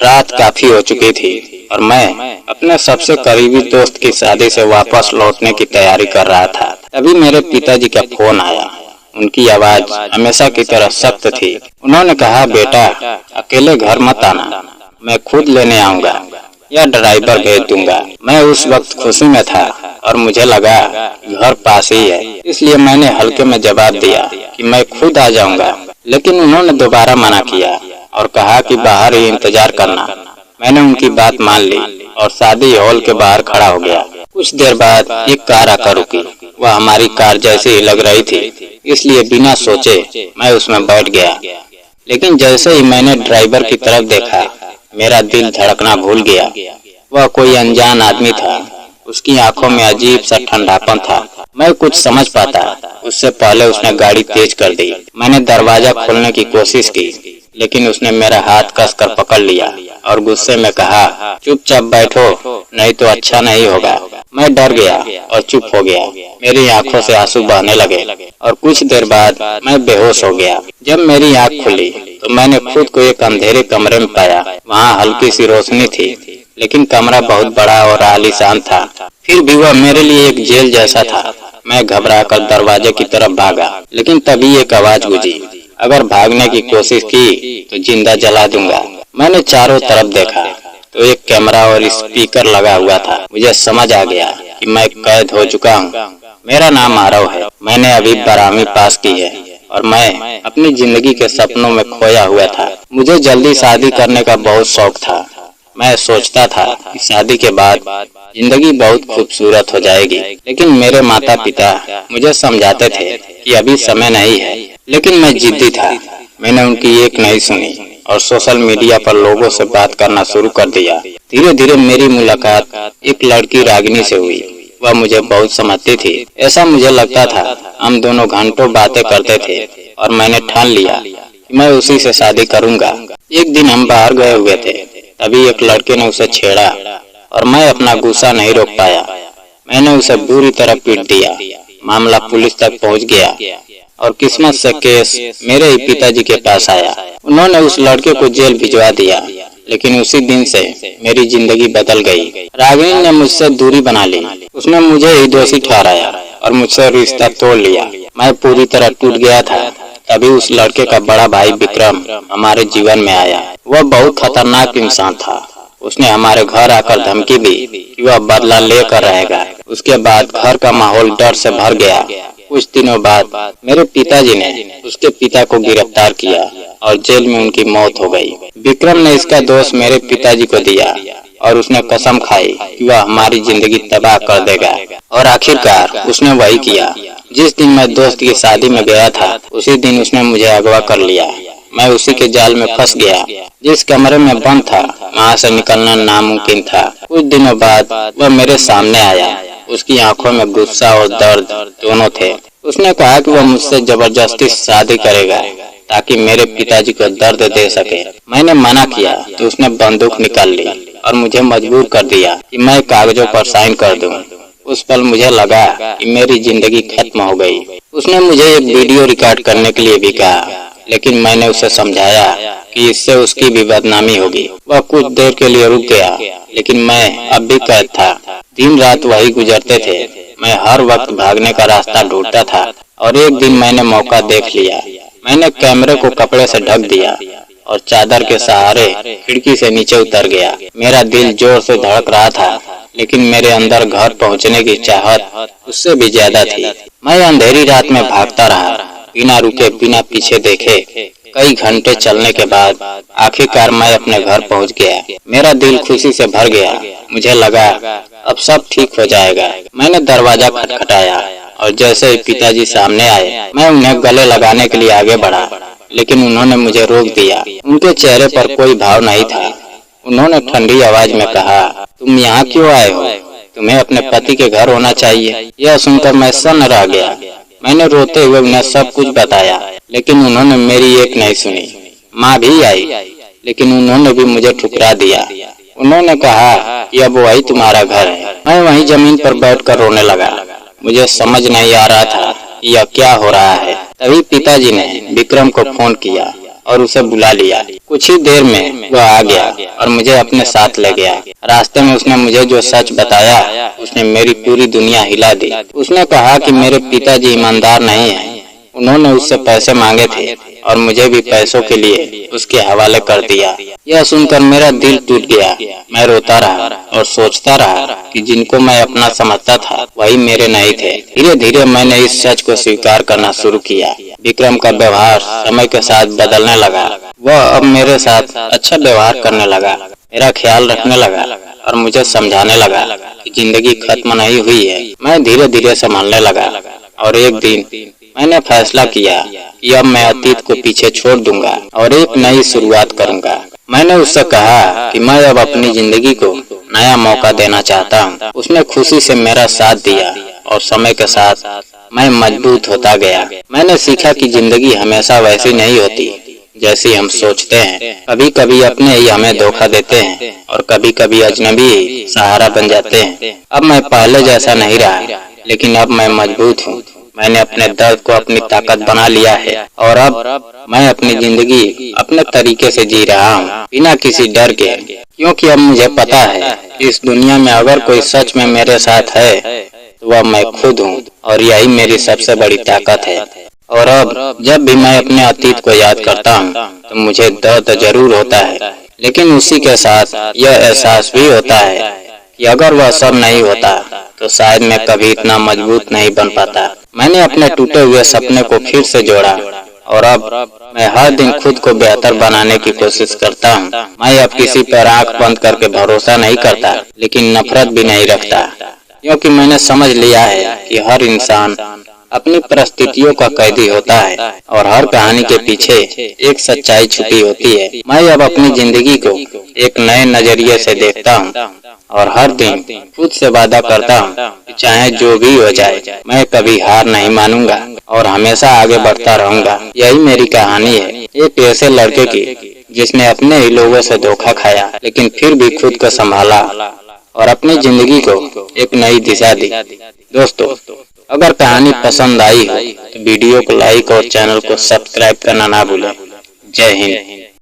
रात काफी हो चुकी थी और मैं अपने सबसे करीबी दोस्त की शादी से वापस लौटने की तैयारी कर रहा था। तभी मेरे पिताजी का फोन आया। उनकी आवाज हमेशा की तरह सख्त थी। उन्होंने कहा, बेटा अकेले घर मत आना, मैं खुद लेने आऊंगा या ड्राइवर भेज दूंगा। मैं उस वक्त खुशी में था और मुझे लगा घर पास ही है, इसलिए मैंने हल्के में जवाब दिया कि मैं खुद आ जाऊंगा। लेकिन उन्होंने दोबारा मना किया और कहा कि बाहर ही इंतजार करना। मैंने उनकी बात मान ली और शादी हॉल के बाहर खड़ा हो गया। कुछ देर बाद एक कार आकर रुकी। वह हमारी कार जैसी ही लग रही थी, इसलिए बिना सोचे मैं उसमें बैठ गया। लेकिन जैसे ही मैंने ड्राइवर की तरफ देखा, मेरा दिल धड़कना भूल गया। वह कोई अनजान आदमी था। उसकी आंखों में अजीब सा ठंडापन था। मैं कुछ समझ पाता उससे पहले उसने गाड़ी तेज कर दी। मैंने दरवाजा खोलने की कोशिश की, लेकिन उसने मेरा हाथ कसकर पकड़ लिया और गुस्से में कहा, चुपचाप बैठो, नहीं तो अच्छा नहीं होगा। मैं डर गया और चुप हो गया। मेरी आंखों से आंसू बहने लगे और कुछ देर बाद मैं बेहोश हो गया। जब मेरी आंख खुली तो मैंने खुद को एक अंधेरे कमरे में पाया। वहाँ हल्की सी रोशनी थी, लेकिन कमरा बहुत बड़ा और आलीशान था। फिर भी वह मेरे लिए एक जेल जैसा था। मैं घबराकर दरवाजे की तरफ भागा, लेकिन तभी एक आवाज गूंजी, अगर भागने की कोशिश की तो जिंदा जला दूंगा। मैंने चारों तरफ देखा तो एक कैमरा और स्पीकर लगा हुआ था। मुझे समझ आ गया कि मैं कैद हो चुका हूँ। मेरा नाम आरव है। मैंने अभी 12वीं पास की है और मैं अपनी जिंदगी के सपनों में खोया हुआ था। मुझे जल्दी शादी करने का बहुत शौक था। मैं सोचता था कि शादी के बाद जिंदगी बहुत खूबसूरत हो जाएगी, लेकिन मेरे माता पिता मुझे समझाते थे कि अभी समय नहीं है। लेकिन मैं जिद्दी था। मैंने उनकी एक नहीं सुनी और सोशल मीडिया पर लोगों से बात करना शुरू कर दिया। धीरे धीरे मेरी मुलाकात एक लड़की रागिनी से हुई। वह मुझे बहुत समझती थी। ऐसा मुझे लगता था हम दोनों घंटों बातें करते थे और मैंने ठान लिया कि मैं उसी से शादी करूंगा। एक दिन हम बाहर गए हुए थे, तभी एक लड़के ने उसे छेड़ा और मैं अपना गुस्सा नहीं रोक पाया। मैंने उसे बुरी तरह पीट दिया। मामला पुलिस तक पहुंच गया और किस्मत से केस मेरे ही पिताजी के पास आया। उन्होंने उस लड़के को जेल भिजवा दिया, लेकिन उसी दिन से मेरी जिंदगी बदल गई। रागिनी ने मुझसे दूरी बना ली। उसने मुझे ही दोषी ठहराया और मुझसे रिश्ता तोड़ लिया। मैं पूरी तरह टूट गया था। तभी उस लड़के का बड़ा भाई विक्रम हमारे जीवन में आया। वह बहुत खतरनाक इंसान था। उसने हमारे घर आकर धमकी दी कि वह बदला लेकर रहेगा। उसके बाद घर का माहौल डर से भर गया। कुछ दिनों बाद मेरे पिताजी ने उसके पिता को गिरफ्तार किया और जेल में उनकी मौत हो गई। विक्रम ने इसका दोष मेरे पिताजी को दिया और उसने कसम खाई कि वह हमारी जिंदगी तबाह कर देगा, और आखिरकार उसने वही किया। जिस दिन मैं दोस्त की शादी में गया था, उसी दिन उसने मुझे अगवा कर लिया। मैं उसी के जाल में फंस गया। जिस कमरे में बंद था, वहाँ से निकलना नामुमकिन था। कुछ दिनों बाद वह मेरे सामने आया। उसकी आंखों में गुस्सा और दर्द दोनों थे। उसने कहा कि वह मुझसे जबरदस्ती शादी करेगा ताकि मेरे पिताजी को दर्द दे सके। मैंने मना किया तो उसने बंदूक निकाल ली और मुझे मजबूर कर दिया कि मैं कागजों पर साइन कर दूं। उस पल मुझे लगा कि मेरी जिंदगी खत्म हो गई। उसने मुझे एक वीडियो रिकॉर्ड करने के लिए भी कहा, लेकिन मैंने उसे समझाया कि इससे उसकी भी बदनामी होगी। वह कुछ देर के लिए रुक गया, लेकिन मैं अब भी कैद था। दिन रात वही गुजरते थे। मैं हर वक्त भागने का रास्ता ढूंढता था और एक दिन मैंने मौका देख लिया। मैंने कैमरे को कपड़े से ढक दिया और चादर के सहारे खिड़की से नीचे उतर गया। मेरा दिल जोर से धड़क रहा था, लेकिन मेरे अंदर घर पहुंचने की चाहत उससे भी ज्यादा थी। मैं अंधेरी रात में भागता रहा, बिना रुके, बिना पीछे देखे। कई घंटे चलने के बाद आखिरकार मैं अपने घर पहुंच गया। मेरा दिल खुशी से भर गया। मुझे लगा अब सब ठीक हो जाएगा। मैंने दरवाजा खटखटाया और जैसे ही पिताजी सामने आए, मैं उन्हें गले लगाने के लिए आगे बढ़ा, लेकिन उन्होंने मुझे रोक दिया। उनके चेहरे पर कोई भाव नहीं था। उन्होंने ठंडी आवाज में कहा, तुम यहाँ क्यों आए हो? तुम्हें अपने पति के घर होना चाहिए। यह सुनकर मैं सन्न रह गया। मैंने रोते हुए उन्हें सब कुछ बताया, लेकिन उन्होंने मेरी एक नहीं सुनी। माँ भी आई, लेकिन उन्होंने भी मुझे ठुकरा दिया। उन्होंने कहा कि अब वही तुम्हारा घर है। मैं वहीं जमीन पर बैठकर रोने लगा। मुझे समझ नहीं आ रहा था कि यह क्या हो रहा है। तभी पिताजी ने विक्रम को फोन किया और उसे बुला लिया। कुछ ही देर में वह आ गया और मुझे अपने साथ ले गया। रास्ते में उसने मुझे जो सच बताया उसने मेरी पूरी दुनिया हिला दी। उसने कहा कि मेरे पिताजी ईमानदार नहीं हैं। उन्होंने उससे पैसे मांगे थे और मुझे भी पैसों के लिए उसके हवाले कर दिया। यह सुनकर मेरा दिल टूट गया। मैं रोता रहा और सोचता रहा कि जिनको मैं अपना समझता था वही मेरे नहीं थे। धीरे धीरे मैंने इस सच को स्वीकार करना शुरू किया। विक्रम का व्यवहार समय के साथ बदलने लगा। वह अब मेरे साथ अच्छा व्यवहार करने लगा, मेरा ख्याल रखने लगा और मुझे समझाने लगा कि जिंदगी खत्म नहीं हुई है। मैं धीरे धीरे संभलने लगा और एक दिन मैंने फैसला किया कि अब मैं अतीत को पीछे छोड़ दूंगा और एक नई शुरुआत करूंगा। मैंने उससे कहा कि मैं अब अपनी जिंदगी को नया मौका देना चाहता हूँ। उसने खुशी से मेरा साथ दिया और समय के साथ मैं मजबूत होता गया। मैंने सीखा कि जिंदगी हमेशा वैसी नहीं होती जैसी हम सोचते हैं। कभी कभी अपने ही हमें धोखा देते हैं और कभी कभी अजनबी सहारा बन जाते हैं। अब मैं पहले जैसा नहीं रहा, लेकिन अब मैं मजबूत हूँ। मैंने अपने दर्द को अपनी ताकत बना लिया है और अब मैं अपनी जिंदगी अपने तरीके से जी रहा हूँ, बिना किसी डर के। क्योंकि अब मुझे पता है कि इस दुनिया में अगर कोई सच में मेरे साथ है तो वह मैं खुद हूँ और यही मेरी सबसे बड़ी ताकत है। और अब जब भी मैं अपने अतीत को याद करता हूँ तो मुझे दर्द जरूर होता है, लेकिन उसी के साथ यह एहसास भी होता है कि अगर वह सब नहीं होता तो शायद मैं कभी इतना मजबूत नहीं बन पाता। मैंने अपने टूटे हुए सपने को फिर से जोड़ा और अब मैं हर दिन खुद को बेहतर बनाने की कोशिश करता हूँ। मैं अब किसी पर आंख बंद करके भरोसा नहीं करता, लेकिन नफरत भी नहीं रखता, क्योंकि मैंने समझ लिया है कि हर इंसान अपनी परिस्थितियों का कैदी होता है और हर कहानी के पीछे एक सच्चाई छुपी होती है। मैं अब अपनी जिंदगी को एक नए नजरिए से देखता हूँ और हर दिन खुद से वादा करता हूँ कि चाहे जो भी हो जाए मैं कभी हार नहीं मानूंगा और हमेशा आगे बढ़ता रहूंगा। यही मेरी कहानी है, एक ऐसे लड़के की जिसने अपने ही लोगों से धोखा खाया लेकिन फिर भी खुद को संभाला और अपनी जिंदगी को एक नई दिशा दी। दोस्तों, अगर कहानी पसंद आई हो तो वीडियो को लाइक और चैनल को सब्सक्राइब करना ना भूलें। जय हिंद।